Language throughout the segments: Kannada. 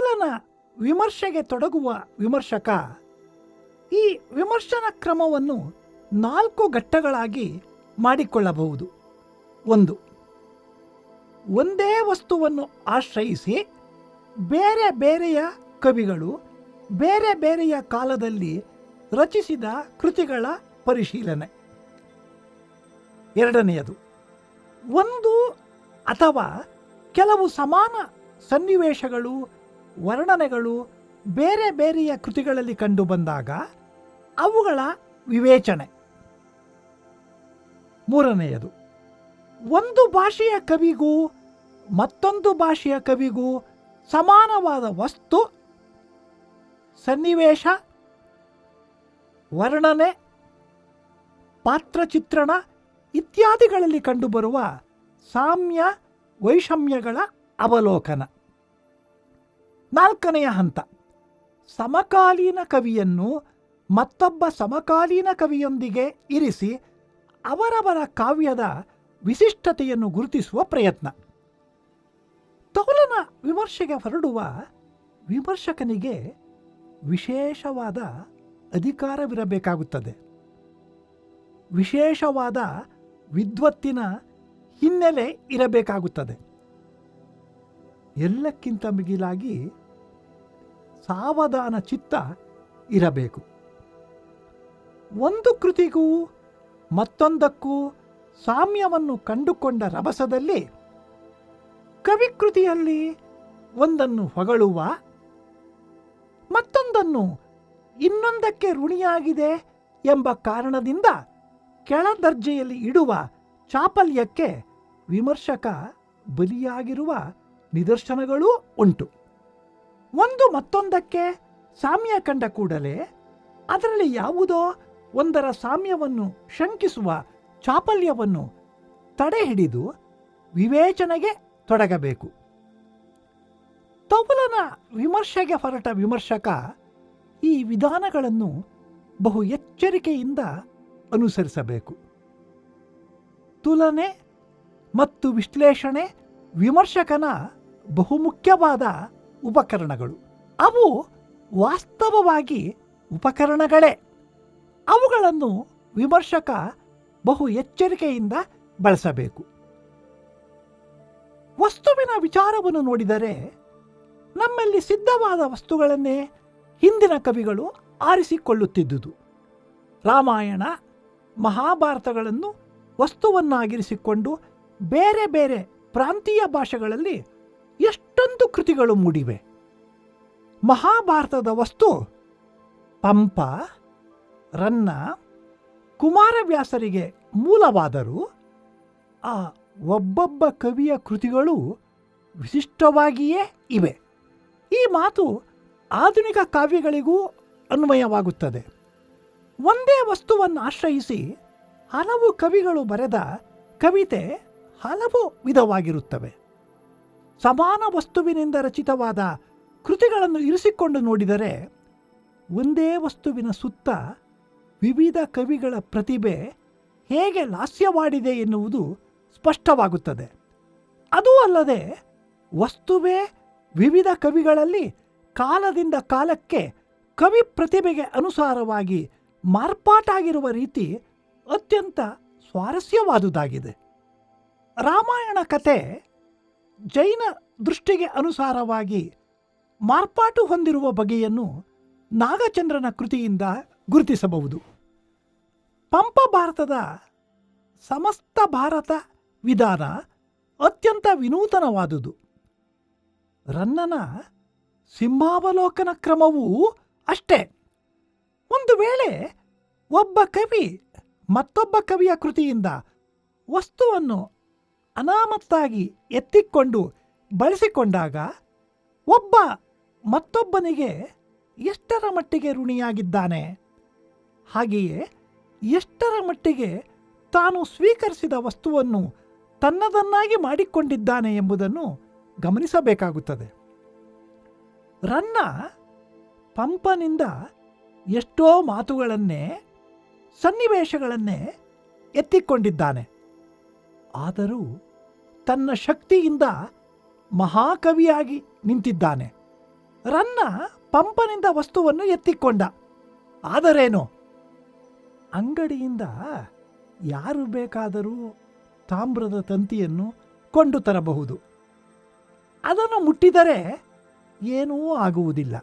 ತೌಲನ ವಿಮರ್ಶೆಗೆ ತೊಡಗುವ ವಿಮರ್ಶಕ ಈ ವಿಮರ್ಶನ ಕ್ರಮವನ್ನು 4 ಘಟ್ಟಗಳಾಗಿ ಮಾಡಿಕೊಳ್ಳಬಹುದು. 1. ಒಂದೇ ವಸ್ತುವನ್ನು ಆಶ್ರಯಿಸಿ ಬೇರೆ ಬೇರೆಯ ಕವಿಗಳು ಬೇರೆ ಬೇರೆಯ ಕಾಲದಲ್ಲಿ ರಚಿಸಿದ ಕೃತಿಗಳ ಪರಿಶೀಲನೆ. 2. ಒಂದು ಅಥವಾ ಕೆಲವು ಸಮಾನ ಸನ್ನಿವೇಶಗಳು ವರ್ಣನೆಗಳು ಬೇರೆ ಬೇರೆಯ ಕೃತಿಗಳಲ್ಲಿ ಕಂಡುಬಂದಾಗ ಅವುಗಳ ವಿವೇಚನೆ. 3. ಒಂದು ಭಾಷೆಯ ಕವಿಗೂ ಮತ್ತೊಂದು ಭಾಷೆಯ ಕವಿಗೂ ಸಮಾನವಾದ ವಸ್ತು ಸನ್ನಿವೇಶ ವರ್ಣನೆ ಪಾತ್ರಚಿತ್ರಣ ಇತ್ಯಾದಿಗಳಲ್ಲಿ ಕಂಡುಬರುವ ಸಾಮ್ಯ ವೈಷಮ್ಯಗಳ ಅವಲೋಕನ. 4ನೇ ಹಂತ ಸಮಕಾಲೀನ ಕವಿಯನ್ನು ಮತ್ತೊಬ್ಬ ಸಮಕಾಲೀನ ಕವಿಯೊಂದಿಗೆ ಇರಿಸಿ ಅವರವರ ಕಾವ್ಯದ ವಿಶಿಷ್ಟತೆಯನ್ನು ಗುರುತಿಸುವ ಪ್ರಯತ್ನ. ತೌಲನ ವಿಮರ್ಶೆಗೆ ಹೊರಡುವ ವಿಮರ್ಶಕನಿಗೆ ವಿಶೇಷವಾದ ಅಧಿಕಾರವಿರಬೇಕಾಗುತ್ತದೆ. ವಿಶೇಷವಾದ ವಿದ್ವತ್ತಿನ ಹಿನ್ನೆಲೆ ಇರಬೇಕಾಗುತ್ತದೆ. ಎಲ್ಲಕ್ಕಿಂತ ಮಿಗಿಲಾಗಿ ಸಾವಧಾನ ಚಿತ್ತ ಇರಬೇಕು. ಒಂದು ಕೃತಿಗೂ ಮತ್ತೊಂದಕ್ಕೂ ಸಾಮ್ಯವನ್ನು ಕಂಡುಕೊಂಡ ರಭಸದಲ್ಲಿ ಕವಿಕೃತಿಯಲ್ಲಿ ಒಂದನ್ನು ಹೊಗಳುವ ಮತ್ತೊಂದನ್ನು ಇನ್ನೊಂದಕ್ಕೆ ಋಣಿಯಾಗಿದೆ ಎಂಬ ಕಾರಣದಿಂದ ಕೆಳದರ್ಜೆಯಲ್ಲಿ ಇಡುವ ಚಾಪಲ್ಯಕ್ಕೆ ವಿಮರ್ಶಕ ಬಲಿಯಾಗಿರುವ ನಿದರ್ಶನಗಳೂ ಉಂಟು. ಒಂದು ಮತ್ತೊಂದಕ್ಕೆ ಸಾಮ್ಯ ಕಂಡ ಕೂಡಲೇ ಅದರಲ್ಲಿ ಯಾವುದೋ ಒಂದರ ಸಾಮ್ಯವನ್ನು ಶಂಕಿಸುವ ಚಾಪಲ್ಯವನ್ನು ತಡೆ ಹಿಡಿದು ವಿವೇಚನೆಗೆ ತೊಡಗಬೇಕು. ತೌಲನ ವಿಮರ್ಶೆಗೆ ಹೊರಟ ವಿಮರ್ಶಕ ಈ ವಿಧಾನಗಳನ್ನು ಬಹು ಎಚ್ಚರಿಕೆಯಿಂದ ಅನುಸರಿಸಬೇಕು. ತುಲನೆ ಮತ್ತು ವಿಶ್ಲೇಷಣೆ ವಿಮರ್ಶಕನ ಬಹುಮುಖ್ಯವಾದ ಉಪಕರಣಗಳು. ಅವು ವಾಸ್ತವವಾಗಿ ಉಪಕರಣಗಳೇ. ಅವುಗಳನ್ನು ವಿಮರ್ಶಕ ಬಹು ಎಚ್ಚರಿಕೆಯಿಂದ ಬಳಸಬೇಕು. ವಸ್ತುವಿನ ವಿಚಾರವನ್ನು ನೋಡಿದರೆ ನಮ್ಮಲ್ಲಿ ಸಿದ್ಧವಾದ ವಸ್ತುಗಳನ್ನೇ ಹಿಂದಿನ ಕವಿಗಳು ಆರಿಸಿಕೊಳ್ಳುತ್ತಿದ್ದುದು. ರಾಮಾಯಣ ಮಹಾಭಾರತಗಳನ್ನು ವಸ್ತುವನ್ನಾಗಿರಿಸಿಕೊಂಡು ಬೇರೆ ಬೇರೆ ಪ್ರಾಂತೀಯ ಭಾಷೆಗಳಲ್ಲಿ ಎಷ್ಟೊಂದು ಕೃತಿಗಳು ಮೂಡಿವೆ. ಮಹಾಭಾರತದ ವಸ್ತು ಪಂಪ ರನ್ನ ಕುಮಾರವ್ಯಾಸರಿಗೆ ಮೂಲವಾದರೂ ಆ ಒಬ್ಬೊಬ್ಬ ಕವಿಯ ಕೃತಿಗಳು ವಿಶಿಷ್ಟವಾಗಿಯೇ ಇವೆ. ಈ ಮಾತು ಆಧುನಿಕ ಕಾವ್ಯಗಳಿಗೂ ಅನ್ವಯವಾಗುತ್ತದೆ. ಒಂದೇ ವಸ್ತುವನ್ನು ಆಶ್ರಯಿಸಿ ಹಲವು ಕವಿಗಳು ಬರೆದ ಕವಿತೆ ಹಲವು ವಿಧವಾಗಿರುತ್ತವೆ. ಸಮಾನ ವಸ್ತುವಿನಿಂದ ರಚಿತವಾದ ಕೃತಿಗಳನ್ನು ಇರಿಸಿಕೊಂಡು ನೋಡಿದರೆ ಒಂದೇ ವಸ್ತುವಿನ ಸುತ್ತ ವಿವಿಧ ಕವಿಗಳ ಪ್ರತಿಭೆ ಹೇಗೆ ಲಾಸ್ಯವಾಡಿದೆ ಎನ್ನುವುದು ಸ್ಪಷ್ಟವಾಗುತ್ತದೆ. ಅದೂ ಅಲ್ಲದೆ ವಸ್ತುವೇ ವಿವಿಧ ಕವಿಗಳಲ್ಲಿ ಕಾಲದಿಂದ ಕಾಲಕ್ಕೆ ಕವಿ ಪ್ರತಿಭೆಗೆ ಅನುಸಾರವಾಗಿ ಮಾರ್ಪಾಟಾಗಿರುವ ರೀತಿ ಅತ್ಯಂತ ಸ್ವಾರಸ್ಯವಾದುದಾಗಿದೆ. ರಾಮಾಯಣ ಕತೆ ಜೈನ ದೃಷ್ಟಿಗೆ ಅನುಸಾರವಾಗಿ ಮಾರ್ಪಾಟು ಹೊಂದಿರುವ ಬಗೆಯನ್ನು ನಾಗಚಂದ್ರನ ಕೃತಿಯಿಂದ ಗುರುತಿಸಬಹುದು. ಪಂಪ ಭಾರತದ ಸಮಸ್ತ ಭಾರತ ವಿಧಾನ ಅತ್ಯಂತ ವಿನೂತನವಾದುದು. ರನ್ನನ ಸಿಂಹಾವಲೋಕನ ಕ್ರಮವೂ ಅಷ್ಟೇ. ಒಂದು ವೇಳೆ ಒಬ್ಬ ಕವಿ ಮತ್ತೊಬ್ಬ ಕವಿಯ ಕೃತಿಯಿಂದ ವಸ್ತುವನ್ನು ಅನಾಮತ್ತಾಗಿ ಎತ್ತಿಕೊಂಡು ಬಳಸಿಕೊಂಡಾಗ ಒಬ್ಬ ಮತ್ತೊಬ್ಬನಿಗೆ ಎಷ್ಟರ ಮಟ್ಟಿಗೆ ಋಣಿಯಾಗಿದ್ದಾನೆ, ಹಾಗೆಯೇ ಎಷ್ಟರ ಮಟ್ಟಿಗೆ ತಾನು ಸ್ವೀಕರಿಸಿದ ವಸ್ತುವನ್ನು ತನ್ನದನ್ನಾಗಿ ಮಾಡಿಕೊಂಡಿದ್ದಾನೆ ಎಂಬುದನ್ನು ಗಮನಿಸಬೇಕಾಗುತ್ತದೆ. ರನ್ನ ಪಂಪನಿಂದ ಎಷ್ಟೋ ಮಾತುಗಳನ್ನೇ ಸನ್ನಿವೇಶಗಳನ್ನೇ ಎತ್ತಿಕೊಂಡಿದ್ದಾನೆ. ಆದರೂ ತನ್ನ ಶಕ್ತಿಯಿಂದ ಮಹಾಕವಿಯಾಗಿ ನಿಂತಿದ್ದಾನೆ. ರನ್ನ ಪಂಪನಿಂದ ವಸ್ತುವನ್ನು ಎತ್ತಿಕೊಂಡ. ಆದರೇನು, ಅಂಗಡಿಯಿಂದ ಯಾರು ಬೇಕಾದರೂ ತಾಮ್ರದ ತಂತಿಯನ್ನು ಕೊಂಡು ತರಬಹುದು. ಅದನ್ನು ಮುಟ್ಟಿದರೆ ಏನೂ ಆಗುವುದಿಲ್ಲ.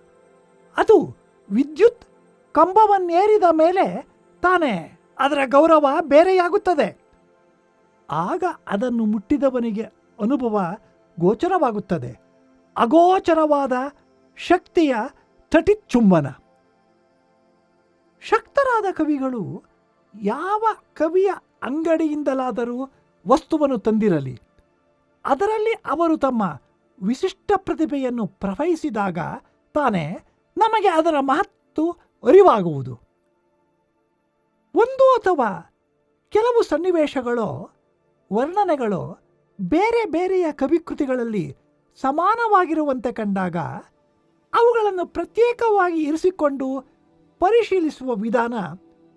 ಅದು ವಿದ್ಯುತ್ ಕಂಬವನ್ನೇರಿದ ಮೇಲೆ ತಾನೇ ಅದರ ಗೌರವ ಬೇರೆಯಾಗುತ್ತದೆ. ಆಗ ಅದನ್ನು ಮುಟ್ಟಿದವನಿಗೆ ಅನುಭವ ಗೋಚರವಾಗುತ್ತದೆ. ಅಗೋಚರವಾದ ಶಕ್ತಿಯ ತಟಿಚುಂಬನ. ಶಕ್ತರಾದ ಕವಿಗಳು ಯಾವ ಕವಿಯ ಅಂಗಡಿಯಿಂದಲಾದರೂ ವಸ್ತುವನ್ನು ತಂದಿರಲಿ, ಅದರಲ್ಲಿ ಅವರು ತಮ್ಮ ವಿಶಿಷ್ಟ ಪ್ರತಿಭೆಯನ್ನು ಪ್ರವಹಿಸಿದಾಗ ತಾನೇ ನಮಗೆ ಅದರ ಮಹತ್ವ ಅರಿವಾಗುವುದು. ಒಂದು ಅಥವಾ ಕೆಲವು ಸನ್ನಿವೇಶಗಳೋ ವರ್ಣನೆಗಳೋ ಬೇರೆ ಬೇರೆಯ ಕವಿಕೃತಿಗಳಲ್ಲಿ ಸಮಾನವಾಗಿರುವಂತೆ ಕಂಡಾಗ ಅವುಗಳನ್ನು ಪ್ರತ್ಯೇಕವಾಗಿ ಇರಿಸಿಕೊಂಡು ಪರಿಶೀಲಿಸುವ ವಿಧಾನ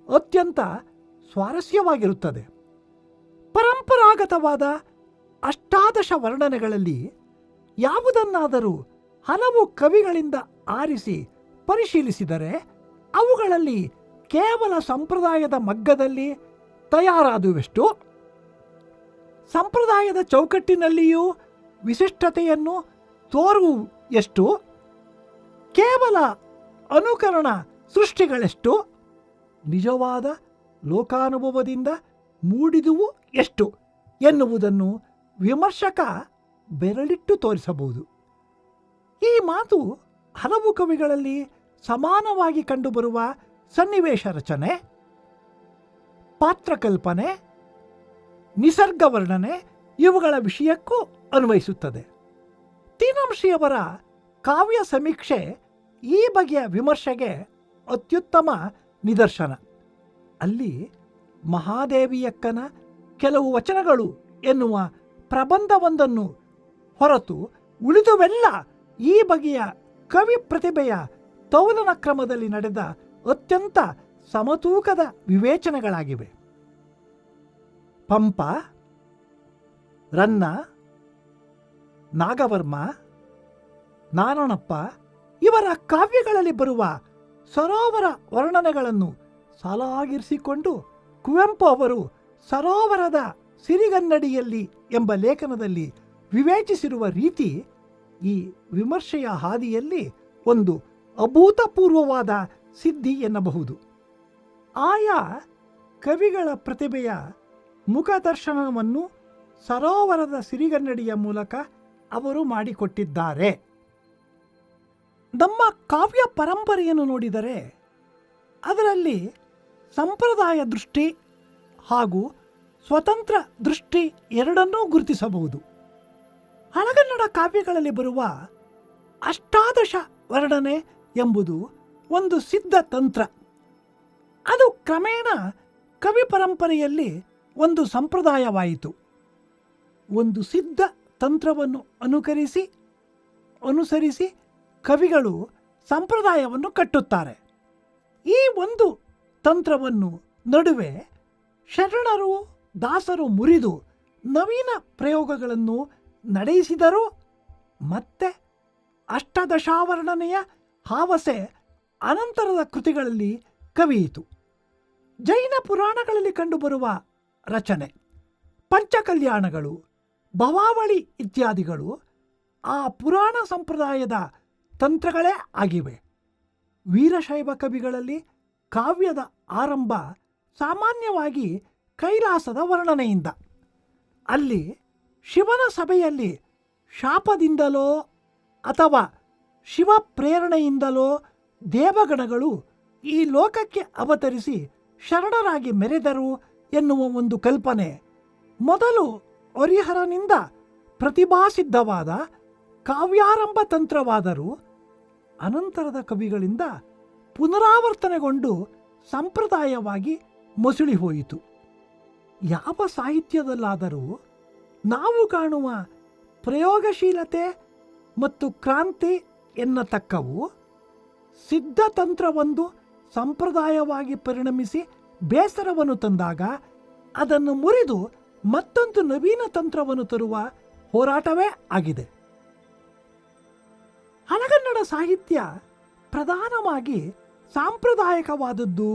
ಅತ್ಯಂತ ಸ್ವಾರಸ್ಯವಾಗಿರುತ್ತದೆ. ಪರಂಪರಾಗತವಾದ ಅಷ್ಟಾದಶ ವರ್ಣನೆಗಳಲ್ಲಿ ಯಾವುದನ್ನಾದರೂ ಹಲವು ಕವಿಗಳಿಂದ ಆರಿಸಿ ಪರಿಶೀಲಿಸಿದರೆ ಅವುಗಳಲ್ಲಿ ಕೇವಲ ಸಂಪ್ರದಾಯದ ಮಗ್ಗದಲ್ಲಿ ತಯಾರಾದುವೆಷ್ಟು, ಸಂಪ್ರದಾಯದ ಚೌಕಟ್ಟಿನಲ್ಲಿಯೂ ವಿಶಿಷ್ಟತೆಯನ್ನು ತೋರುವ ಎಷ್ಟು, ಕೇವಲ ಅನುಕರಣ ಸೃಷ್ಟಿಗಳೆಷ್ಟು, ನಿಜವಾದ ಲೋಕಾನುಭವದಿಂದ ಮೂಡಿದುವು ಎಷ್ಟು ಎನ್ನುವುದನ್ನು ವಿಮರ್ಶಕ ಬೆರಳಿಟ್ಟು ತೋರಿಸಬಹುದು. ಈ ಮಾತು ಹಲವು ಕವಿಗಳಲ್ಲಿ ಸಮಾನವಾಗಿ ಕಂಡುಬರುವ ಸನ್ನಿವೇಶ ರಚನೆ, ಪಾತ್ರಕಲ್ಪನೆ, ನಿಸರ್ಗ ವರ್ಣನೆ ಇವುಗಳ ವಿಷಯಕ್ಕೂ ಅನ್ವಯಿಸುತ್ತದೆ. ತೀನಂಶಿಯವರ ಕಾವ್ಯ ಸಮೀಕ್ಷೆ ಈ ಬಗೆಯ ವಿಮರ್ಶೆಗೆ ಅತ್ಯುತ್ತಮ ನಿದರ್ಶನ. ಅಲ್ಲಿ ಮಹಾದೇವಿಯಕ್ಕನ ಕೆಲವು ವಚನಗಳು ಎನ್ನುವ ಪ್ರಬಂಧವೊಂದನ್ನು ಹೊರತು ಉಳಿದುವೆಲ್ಲ ಈ ಬಗೆಯ ಕವಿ ಪ್ರತಿಭೆಯ ತೌಲನ ಕ್ರಮದಲ್ಲಿ ನಡೆದ ಅತ್ಯಂತ ಸಮತೂಕದ ವಿವೇಚನೆಗಳಾಗಿವೆ. ಪಂಪ, ರನ್ನ, ನಾಗವರ್ಮ, ನಾರಣಪ್ಪ ಇವರ ಕಾವ್ಯಗಳಲ್ಲಿ ಬರುವ ಸರೋವರ ವರ್ಣನೆಗಳನ್ನು ಸಾಲಾಗಿರಿಸಿಕೊಂಡು ಕುವೆಂಪು ಅವರು ಸರೋವರದ ಸಿರಿಗನ್ನಡಿಯಲ್ಲಿ ಎಂಬ ಲೇಖನದಲ್ಲಿ ವಿವೇಚಿಸಿರುವ ರೀತಿ ಈ ವಿಮರ್ಶೆಯ ಹಾದಿಯಲ್ಲಿ ಒಂದು ಅಭೂತಪೂರ್ವವಾದ ಸಿದ್ಧಿ ಎನ್ನಬಹುದು. ಆಯಾ ಕವಿಗಳ ಪ್ರತಿಭೆಯ ಮುಖದರ್ಶನವನ್ನು ಸರೋವರದ ಸಿರಿಗನ್ನಡಿಯ ಮೂಲಕ ಅವರು ಮಾಡಿಕೊಟ್ಟಿದ್ದಾರೆ. ನಮ್ಮ ಕಾವ್ಯ ಪರಂಪರೆಯನ್ನು ನೋಡಿದರೆ ಅದರಲ್ಲಿ ಸಂಪ್ರದಾಯ ದೃಷ್ಟಿ ಹಾಗೂ ಸ್ವತಂತ್ರ ದೃಷ್ಟಿ ಎರಡನ್ನೂ ಗುರುತಿಸಬಹುದು. ಹಳಗನ್ನಡ ಕಾವ್ಯಗಳಲ್ಲಿ ಬರುವ ಅಷ್ಟಾದಶ ವರ್ಣನೆ ಎಂಬುದು ಒಂದು ಸಿದ್ಧ ತಂತ್ರ. ಅದು ಕ್ರಮೇಣ ಕವಿ ಪರಂಪರೆಯಲ್ಲಿ ಒಂದು ಸಂಪ್ರದಾಯವಾಯಿತು. ಒಂದು ಸಿದ್ಧ ತಂತ್ರವನ್ನು ಅನುಸರಿಸಿ ಕವಿಗಳು ಸಂಪ್ರದಾಯವನ್ನು ಕಟ್ಟುತ್ತಾರೆ. ಈ ಒಂದು ತಂತ್ರವನ್ನು ನಡುವೆ ಶರಣರು ದಾಸರು ಮುರಿದು ನವೀನ ಪ್ರಯೋಗಗಳನ್ನು ನಡೆಸಿದರು. ಮತ್ತೆ ಅಷ್ಟದಶಾವರ್ಣನೆಯ ಹಾವಸೆ ಅನಂತರದ ಕೃತಿಗಳಲ್ಲಿ ಕವಿಯಿತು. ಜೈನ ಪುರಾಣಗಳಲ್ಲಿ ಕಂಡುಬರುವ ರಚನೆ, ಪಂಚಕಲ್ಯಾಣಗಳು, ಭವಾವಳಿ ಇತ್ಯಾದಿಗಳು ಆ ಪುರಾಣ ಸಂಪ್ರದಾಯದ ತಂತ್ರಗಳೇ ಆಗಿವೆ. ವೀರಶೈವ ಕವಿಗಳಲ್ಲಿ ಕಾವ್ಯದ ಆರಂಭ ಸಾಮಾನ್ಯವಾಗಿ ಕೈಲಾಸದ ವರ್ಣನೆಯಿಂದ. ಅಲ್ಲಿ ಶಿವನ ಸಭೆಯಲ್ಲಿ ಶಾಪದಿಂದಲೋ ಅಥವಾ ಶಿವ ಪ್ರೇರಣೆಯಿಂದಲೋ ದೇವಗಣಗಳು ಈ ಲೋಕಕ್ಕೆ ಅವತರಿಸಿ ಶರಣರಾಗಿ ಮೆರೆದರು ಎನ್ನುವ ಒಂದು ಕಲ್ಪನೆ ಮೊದಲು ಹರಿಹರನಿಂದ ಪ್ರತಿಭಾಸಿದ್ಧವಾದ ಕಾವ್ಯಾರಂಭ ತಂತ್ರವಾದರೂ ಅನಂತರದ ಕವಿಗಳಿಂದ ಪುನರಾವರ್ತನೆಗೊಂಡು ಸಂಪ್ರದಾಯವಾಗಿ ಮೊಸಳಿ ಹೋಯಿತು. ಯಾವ ಸಾಹಿತ್ಯದಲ್ಲಾದರೂ ನಾವು ಕಾಣುವ ಪ್ರಯೋಗಶೀಲತೆ ಮತ್ತು ಕ್ರಾಂತಿ ಎನ್ನತಕ್ಕವು ಸಿದ್ಧತಂತ್ರವೊಂದು ಸಂಪ್ರದಾಯವಾಗಿ ಪರಿಣಮಿಸಿ ಬೇಸರವನ್ನು ತಂದಾಗ ಅದನ್ನು ಮುರಿದು ಮತ್ತೊಂದು ನವೀನ ತಂತ್ರವನ್ನು ತರುವ ಹೋರಾಟವೇ ಆಗಿದೆ. ಹಳಗನ್ನಡ ಸಾಹಿತ್ಯ ಪ್ರಧಾನವಾಗಿ ಸಾಂಪ್ರದಾಯಿಕವಾದದ್ದು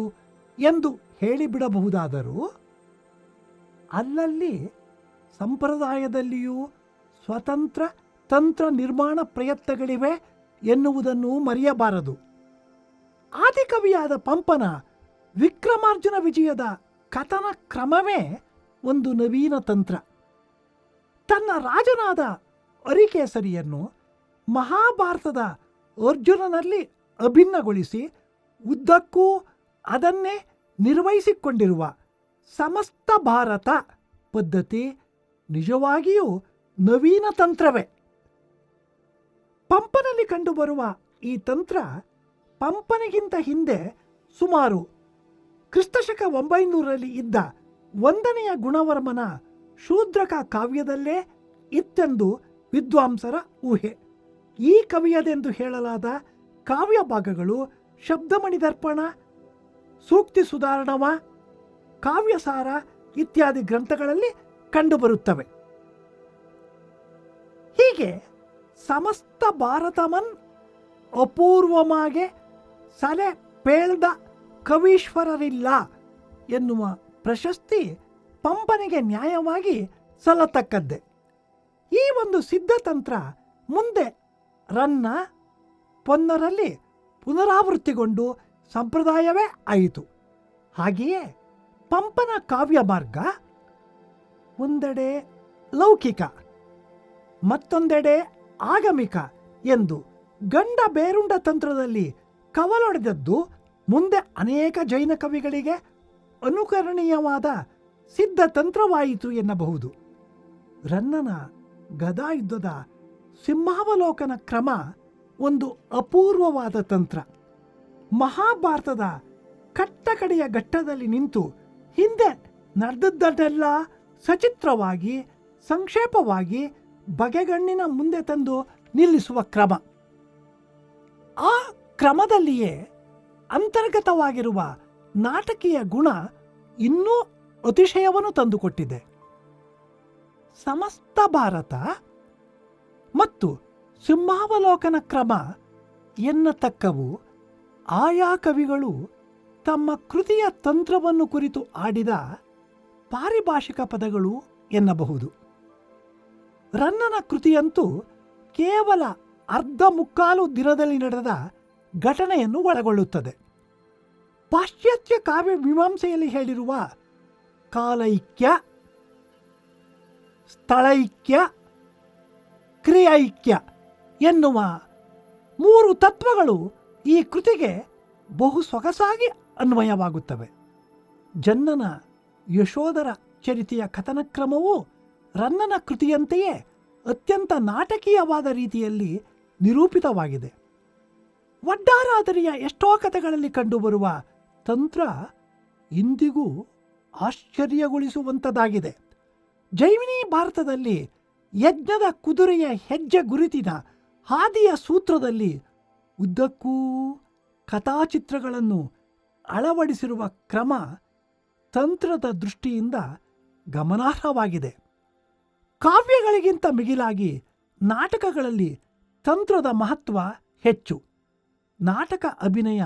ಎಂದು ಹೇಳಿಬಿಡಬಹುದಾದರೂ ಅಲ್ಲಲ್ಲಿ ಸಂಪ್ರದಾಯದಲ್ಲಿಯೂ ಸ್ವತಂತ್ರ ತಂತ್ರ ನಿರ್ಮಾಣ ಪ್ರಯತ್ನಗಳಿವೆ ಎನ್ನುವುದನ್ನು ಮರೆಯಬಾರದು. ಆದಿಕವಿಯಾದ ಪಂಪನ ವಿಕ್ರಮಾರ್ಜುನ ವಿಜಯದ ಕಥನ ಕ್ರಮವೇ ಒಂದು ನವೀನ ತಂತ್ರ. ತನ್ನ ರಾಜನಾದ ಅರಿಕೇಸರಿಯನ್ನು ಮಹಾಭಾರತದ ಅರ್ಜುನನಲ್ಲಿ ಅಭಿನ್ನಗೊಳಿಸಿ ಉದ್ದಕ್ಕೂ ಅದನ್ನೇ ನಿರ್ವಹಿಸಿಕೊಂಡಿರುವ ಸಮಸ್ತ ಭಾರತ ಪದ್ಧತಿ ನಿಜವಾಗಿಯೂ ನವೀನ ತಂತ್ರವೇ. ಪಂಪನಲ್ಲಿ ಕಂಡುಬರುವ ಈ ತಂತ್ರ ಪಂಪನಿಗಿಂತ ಹಿಂದೆ ಸುಮಾರು ಕ್ರಿಸ್ತಶಕ 900ರಲ್ಲಿ ಇದ್ದ 1ನೆಯ ಗುಣವರ್ಮನ ಶೂದ್ರಕ ಕಾವ್ಯದಲ್ಲೇ ಇತ್ತೆಂದು ವಿದ್ವಾಂಸರ ಊಹೆ. ಈ ಕವಿಯದೆಂದು ಹೇಳಲಾದ ಕಾವ್ಯ ಭಾಗಗಳು ಶಬ್ದಮಣಿ ದರ್ಪಣ, ಸೂಕ್ತಿ ಸುಧಾರಣವ, ಕಾವ್ಯಸಾರ ಇತ್ಯಾದಿ ಗ್ರಂಥಗಳಲ್ಲಿ ಕಂಡುಬರುತ್ತವೆ. ಹೀಗೆ ಸಮಸ್ತ ಭಾರತಮನ್ ಅಪೂರ್ವಮಾಗೆ ಸಲೆ ಪೇಳ್ದ ಕವೀಶ್ವರರಿಲ್ಲ ಎನ್ನುವ ಪ್ರಶಸ್ತಿ ಪಂಪನಿಗೆ ನ್ಯಾಯವಾಗಿ ಸಲ್ಲತಕ್ಕದ್ದೇ. ಈ ಒಂದು ಸಿದ್ಧತಂತ್ರ ಮುಂದೆ ರನ್ನ, ಪೊನ್ನರಲ್ಲಿ ಪುನರಾವೃತ್ತಿಗೊಂಡು ಸಂಪ್ರದಾಯವೇ ಆಯಿತು. ಹಾಗೆಯೇ ಪಂಪನ ಕಾವ್ಯ ಮಾರ್ಗ ಒಂದೆಡೆ ಲೌಕಿಕ, ಮತ್ತೊಂದೆಡೆ ಆಗಮಿಕ ಎಂದು ಗಂಡ ಬೇರುಂಡ ತಂತ್ರದಲ್ಲಿ ಕವಲೊಡೆದದ್ದು ಮುಂದೆ ಅನೇಕ ಜೈನ ಕವಿಗಳಿಗೆ ಅನುಕರಣೀಯವಾದ ಸಿದ್ಧತಂತ್ರವಾಯಿತು ಎನ್ನಬಹುದು. ರನ್ನನ ಗದಾಯುದ್ಧದ ಸಿಂಹಾವಲೋಕನ ಕ್ರಮ ಒಂದು ಅಪೂರ್ವವಾದ ತಂತ್ರ. ಮಹಾಭಾರತದ ಕಟ್ಟಕಡೆಯ ಘಟ್ಟದಲ್ಲಿ ನಿಂತು ಹಿಂದೆ ನಡೆದದ್ದನ್ನೆಲ್ಲ ಸಚಿತ್ರವಾಗಿ ಸಂಕ್ಷೇಪವಾಗಿ ಬಗೆಗಣ್ಣಿನ ಮುಂದೆ ತಂದು ನಿಲ್ಲಿಸುವ ಕ್ರಮ. ಆ ಕ್ರಮದಲ್ಲಿಯೇ ಅಂತರ್ಗತವಾಗಿರುವ ನಾಟಕೀಯ ಗುಣ ಇನ್ನೂ ಅತಿಶಯವನ್ನು ತಂದುಕೊಟ್ಟಿದೆ. ಸಮಸ್ತ ಭಾರತ ಮತ್ತು ಸಿಂಹಾವಲೋಕನ ಕ್ರಮ ಎನ್ನತಕ್ಕವು ಆಯಾ ಕವಿಗಳು ತಮ್ಮ ಕೃತಿಯ ತಂತ್ರವನ್ನು ಕುರಿತು ಆಡಿದ ಪಾರಿಭಾಷಿಕ ಪದಗಳು ಎನ್ನಬಹುದು. ರನ್ನನ ಕೃತಿಯಂತೂ ಕೇವಲ ಅರ್ಧ ಮುಕ್ಕಾಲು ದಿನದಲ್ಲಿ ನಡೆದ ಘಟನೆಯನ್ನು ಒಳಗೊಳ್ಳುತ್ತದೆ. ಪಾಶ್ಚಾತ್ಯ ಕಾವ್ಯ ಮೀಮಾಂಸೆಯಲ್ಲಿ ಹೇಳಿರುವ ಕಾಲೈಕ್ಯ, ಸ್ಥಳೈಕ್ಯ, ಕ್ರಿಯೈಕ್ಯ ಎನ್ನುವ 3 ತತ್ವಗಳು ಈ ಕೃತಿಗೆ ಬಹು ಸೊಗಸಾಗಿ ಅನ್ವಯವಾಗುತ್ತವೆ. ಜನ್ನನ ಯಶೋಧರ ಚರಿತೆಯ ಕಥನಕ್ರಮವು ರನ್ನನ ಕೃತಿಯಂತೆಯೇ ಅತ್ಯಂತ ನಾಟಕೀಯವಾದ ರೀತಿಯಲ್ಲಿ ನಿರೂಪಿತವಾಗಿದೆ. ವಡ್ಡಾರಾದರಿಯ ಎಷ್ಟೋ ಕಥೆಗಳಲ್ಲಿ ಕಂಡುಬರುವ ತಂತ್ರ ಇಂದಿಗೂ ಆಶ್ಚರ್ಯಗೊಳಿಸುವಂಥದ್ದಾಗಿದೆ. ಜೈಮಿನಿ ಭಾರತದಲ್ಲಿ ಯಜ್ಞದ ಕುದುರೆಯ ಹೆಜ್ಜೆ ಗುರುತಿನ ಹಾದಿಯ ಸೂತ್ರದಲ್ಲಿ ಉದ್ದಕ್ಕೂ ಕಥಾಚಿತ್ರಗಳನ್ನು ಅಳವಡಿಸಿರುವ ಕ್ರಮ ತಂತ್ರದ ದೃಷ್ಟಿಯಿಂದ ಗಮನಾರ್ಹವಾಗಿದೆ. ಕಾವ್ಯಗಳಿಗಿಂತ ಮಿಗಿಲಾಗಿ ನಾಟಕಗಳಲ್ಲಿ ತಂತ್ರದ ಮಹತ್ವ ಹೆಚ್ಚು. ನಾಟಕ ಅಭಿನಯ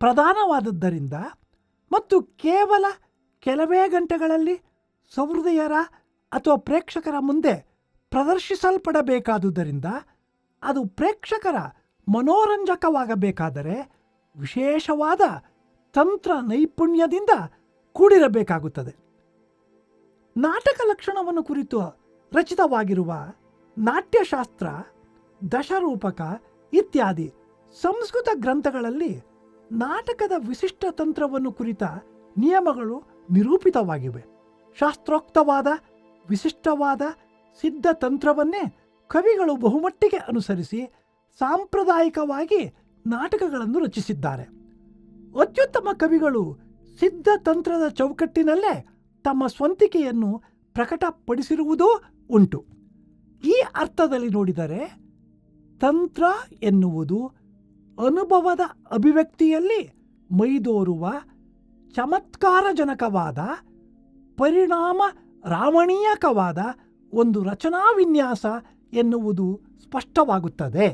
ಪ್ರಧಾನವಾದದ್ದರಿಂದ ಮತ್ತು ಕೇವಲ ಕೆಲವೇ ಗಂಟೆಗಳಲ್ಲಿ ಸಹೃದಯರ ಅಥವಾ ಪ್ರೇಕ್ಷಕರ ಮುಂದೆ ಪ್ರದರ್ಶಿಸಲ್ಪಡಬೇಕಾದುದರಿಂದ ಅದು ಪ್ರೇಕ್ಷಕರ ಮನೋರಂಜಕವಾಗಬೇಕಾದರೆ ವಿಶೇಷವಾದ ತಂತ್ರ ನೈಪುಣ್ಯದಿಂದ ಕೂಡಿರಬೇಕಾಗುತ್ತದೆ. ನಾಟಕ ಲಕ್ಷಣವನ್ನು ಕುರಿತು ರಚಿತವಾಗಿರುವ ನಾಟ್ಯಶಾಸ್ತ್ರ, ದಶರೂಪಕ ಇತ್ಯಾದಿ ಸಂಸ್ಕೃತ ಗ್ರಂಥಗಳಲ್ಲಿ ನಾಟಕದ ವಿಶಿಷ್ಟ ತಂತ್ರವನ್ನು ಕುರಿತ ನಿಯಮಗಳು ನಿರೂಪಿತವಾಗಿವೆ. ಶಾಸ್ತ್ರೋಕ್ತವಾದ ವಿಶಿಷ್ಟವಾದ ಸಿದ್ಧ ತಂತ್ರವನ್ನೇ ಕವಿಗಳು ಬಹುಮಟ್ಟಿಗೆ ಅನುಸರಿಸಿ ಸಾಂಪ್ರದಾಯಿಕವಾಗಿ ನಾಟಕಗಳನ್ನು ರಚಿಸಿದ್ದಾರೆ. ಅತ್ಯುತ್ತಮ ಕವಿಗಳು ಸಿದ್ಧ ತಂತ್ರದ ಚೌಕಟ್ಟಿನಲ್ಲೇ ತಮ್ಮ ಸ್ವಂತಿಕೆಯನ್ನು ಪ್ರಕಟಪಡಿಸಿರುವುದೂ ಉಂಟು. ಈ ಅರ್ಥದಲ್ಲಿ ನೋಡಿದರೆ ತಂತ್ರ ಎನ್ನುವುದು ಅನುಭವದ ಅಭಿವ್ಯಕ್ತಿಯಲ್ಲಿ ಮೈದೋರುವ ಚಮತ್ಕಾರಜನಕವಾದ ಪರಿಣಾಮ ರಾಮಣೀಯಕವಾದ ಒಂದು ರಚನಾ ವಿನ್ಯಾಸ ಎನ್ನುವುದು ಸ್ಪಷ್ಟವಾಗುತ್ತದೆ.